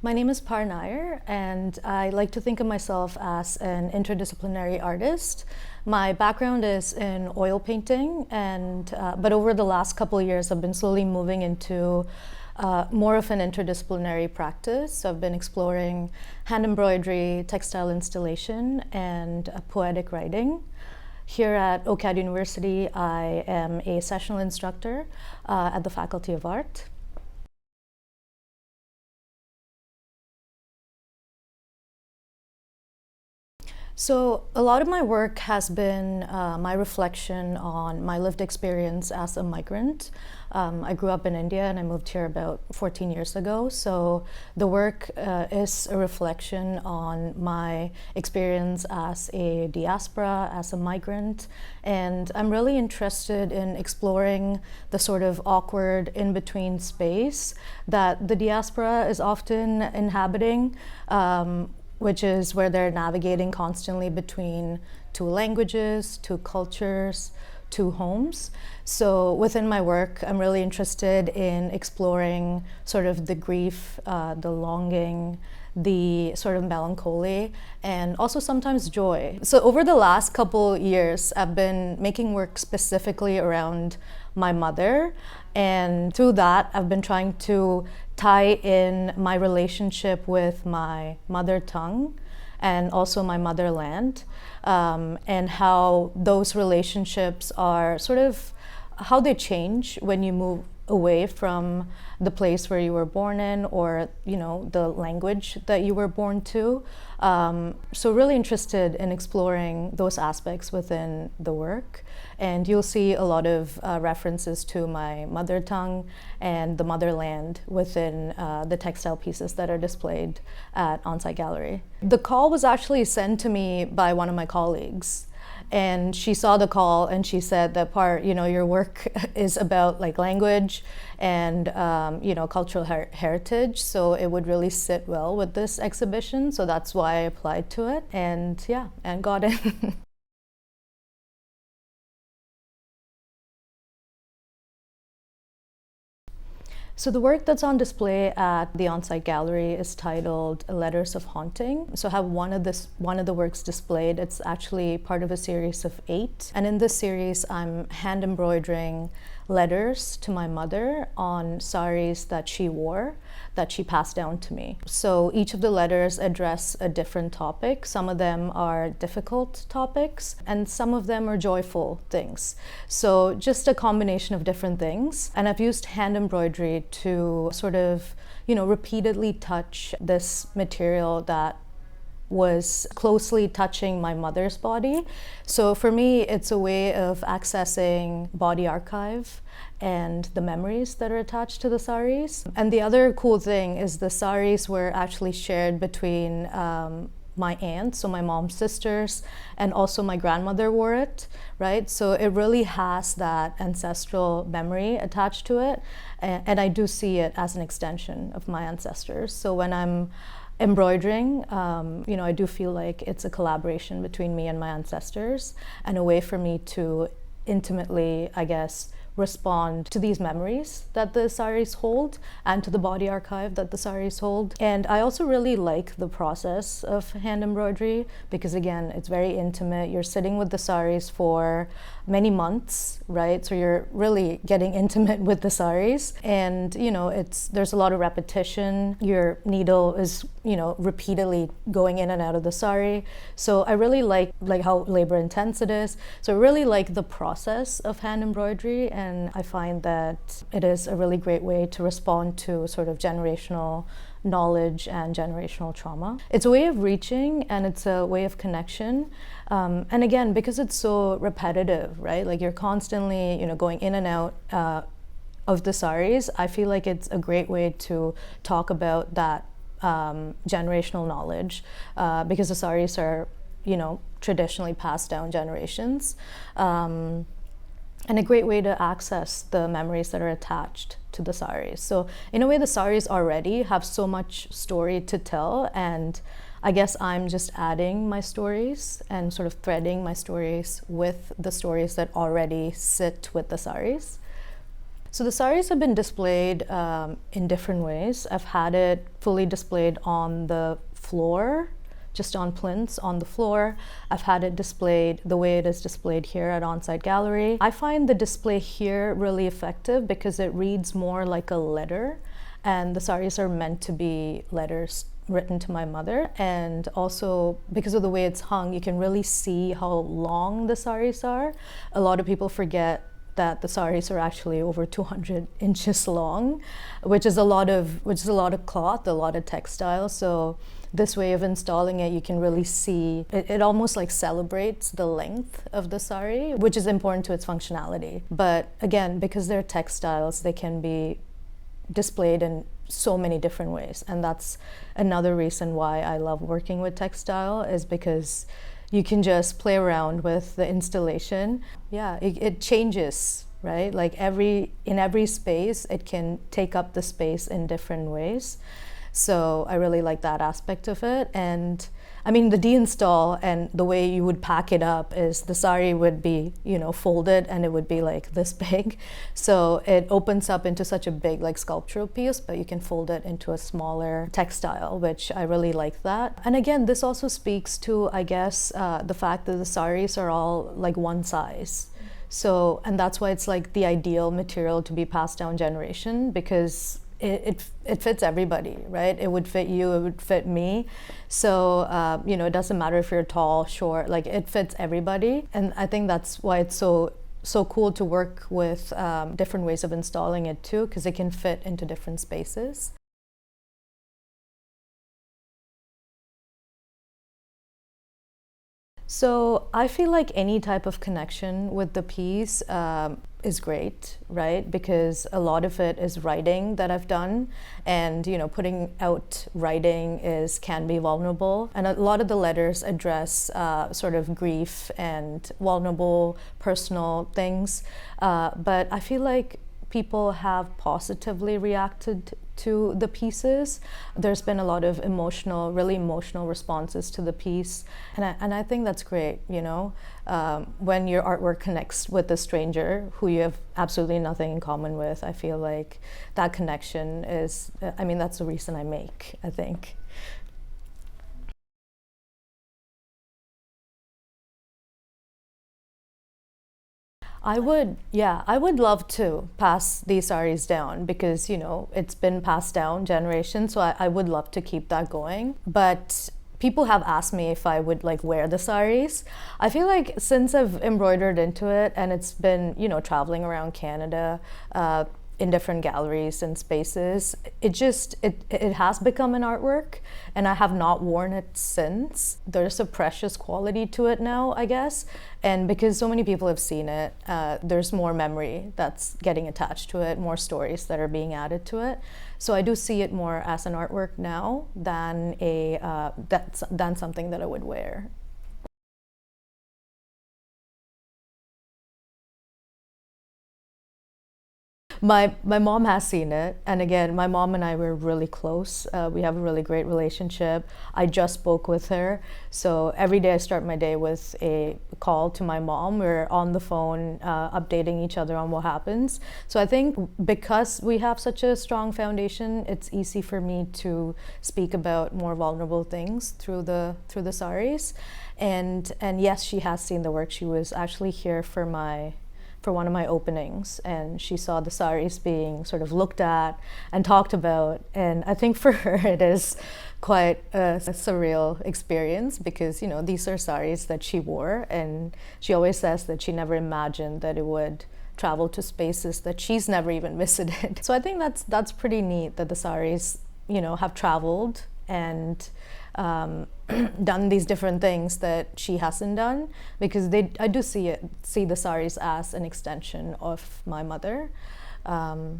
My name is Par Nair, and I like to think of myself as an interdisciplinary artist. My background is in oil painting, but over the last couple of years, I've been slowly moving into more of an interdisciplinary practice. So I've been exploring hand embroidery, textile installation, and poetic writing. Here at OCAD University, I am a sessional instructor at the Faculty of Art. So a lot of my work has been my reflection on my lived experience as a migrant. I grew up in India and I moved here about 14 years ago. So the work is a reflection on my experience as a diaspora, as a migrant. And I'm really interested in exploring the sort of awkward in-between space that the diaspora is often inhabiting. Which is where they're navigating constantly between two languages, two cultures, two homes. So within my work, I'm really interested in exploring sort of the grief, the longing, the sort of melancholy, and also sometimes joy. So over the last couple years, I've been making work specifically around my mother, and through that, I've been trying to tie in my relationship with my mother tongue and also my motherland, and how those relationships are sort of how they change when you move away from the place where you were born in, or the language that you were born to. So really interested in exploring those aspects within the work, and you'll see a lot of references to my mother tongue and the motherland within the textile pieces that are displayed at On-Site Gallery. The call was actually sent to me by one of my colleagues. And she saw the call and she said that your work is about like language and cultural heritage, so it would really sit well with this exhibition. So that's why I applied to it, and got in. So the work that's on display at the On-Site Gallery is titled Letters of Haunting. So I have one of the works displayed. It's actually part of a series of 8. And in this series, I'm hand embroidering letters to my mother on saris that she wore, that she passed down to me. So each of the letters address a different topic. Some of them are difficult topics, and some of them are joyful things. So just a combination of different things. And I've used hand embroidery to sort of, repeatedly touch this material that was closely touching my mother's body. So for me, it's a way of accessing body archive and the memories that are attached to the saris. And the other cool thing is the saris were actually shared between my aunts, so my mom's sisters, and also my grandmother wore it, right? So it really has that ancestral memory attached to it. And I do see it as an extension of my ancestors. So when I'm embroidering, I do feel like it's a collaboration between me and my ancestors, and a way for me to intimately, I guess, respond to these memories that the saris hold and to the body archive that the saris hold. And I also really like the process of hand embroidery because, again, it's very intimate. You're sitting with the saris for many months, right? So you're really getting intimate with the saris, and there's a lot of repetition. Your needle is repeatedly going in and out of the sari. So I really like how labor intense it is. So I really like the process of hand embroidery, and I find that it is a really great way to respond to sort of generational knowledge and generational trauma. It's a way of reaching, and it's a way of connection. And again, because it's so repetitive, right? Like you're constantly, going in and out of the saris, I feel like it's a great way to talk about that generational knowledge, because the saris are, traditionally passed down generations. And a great way to access the memories that are attached to the saris. So in a way, the saris already have so much story to tell, and I guess I'm just adding my stories and sort of threading my stories with the stories that already sit with the saris. So the saris have been displayed in different ways. I've had it fully displayed on the floor, just on plinths on the floor. I've had it displayed the way it is displayed here at On-Site Gallery. I find the display here really effective because it reads more like a letter, and the saris are meant to be letters written to my mother. And also because of the way it's hung, you can really see how long the saris are. A lot of people forget that the saris are actually over 200 inches long, which is a lot of cloth, a lot of textile. So this way of installing it, you can really see it almost like celebrates the length of the sari, which is important to its functionality. But again, because they're textiles, they can be displayed in so many different ways, and that's another reason why I love working with textile, is because you can just play around with the installation. Yeah, it changes, right? Like in every space, it can take up the space in different ways. So I really like that aspect of it. And I mean, the deinstall and the way you would pack it up is the sari would be, folded, and it would be like this big. So it opens up into such a big like sculptural piece, but you can fold it into a smaller textile, which I really like that. And again, this also speaks to, I guess, the fact that the saris are all like one size. So, and that's why it's like the ideal material to be passed down generation, because it fits everybody, right? It would fit you, it would fit me. So, it doesn't matter if you're tall, short, like it fits everybody. And I think that's why it's so cool to work with different ways of installing it too, because it can fit into different spaces. So I feel like any type of connection with the piece is great, right? Because a lot of it is writing that I've done, and putting out writing can be vulnerable, and a lot of the letters address sort of grief and vulnerable personal things. But I feel like people have positively reacted to the pieces. There's been a lot of really emotional responses to the piece, and I think that's great. When your artwork connects with a stranger who you have absolutely nothing in common with, I feel like that connection is, that's the reason I make, I think. I would love to pass these saris down, because it's been passed down generations, so I would love to keep that going. But people have asked me if I would like wear the saris. I feel like since I've embroidered into it, and it's been traveling around Canada, in different galleries and spaces, it has become an artwork, and I have not worn it since. There's a precious quality to it now, I guess, and because so many people have seen it, there's more memory that's getting attached to it, more stories that are being added to it. So I do see it more as an artwork now than than something that I would wear. My mom has seen it, and again, my mom and I were really close. We have a really great relationship. I just spoke with her, so every day I start my day with a call to my mom. We're on the phone, updating each other on what happens. So I think because we have such a strong foundation, it's easy for me to speak about more vulnerable things through the saris. And yes, she has seen the work. She was actually here for one of my openings, and she saw the saris being sort of looked at and talked about, and I think for her it is quite a surreal experience, because these are saris that she wore, and she always says that she never imagined that it would travel to spaces that she's never even visited. So I think that's pretty neat that the saris have traveled and done these different things that she hasn't done, because I do see the saris as an extension of my mother. Yeah.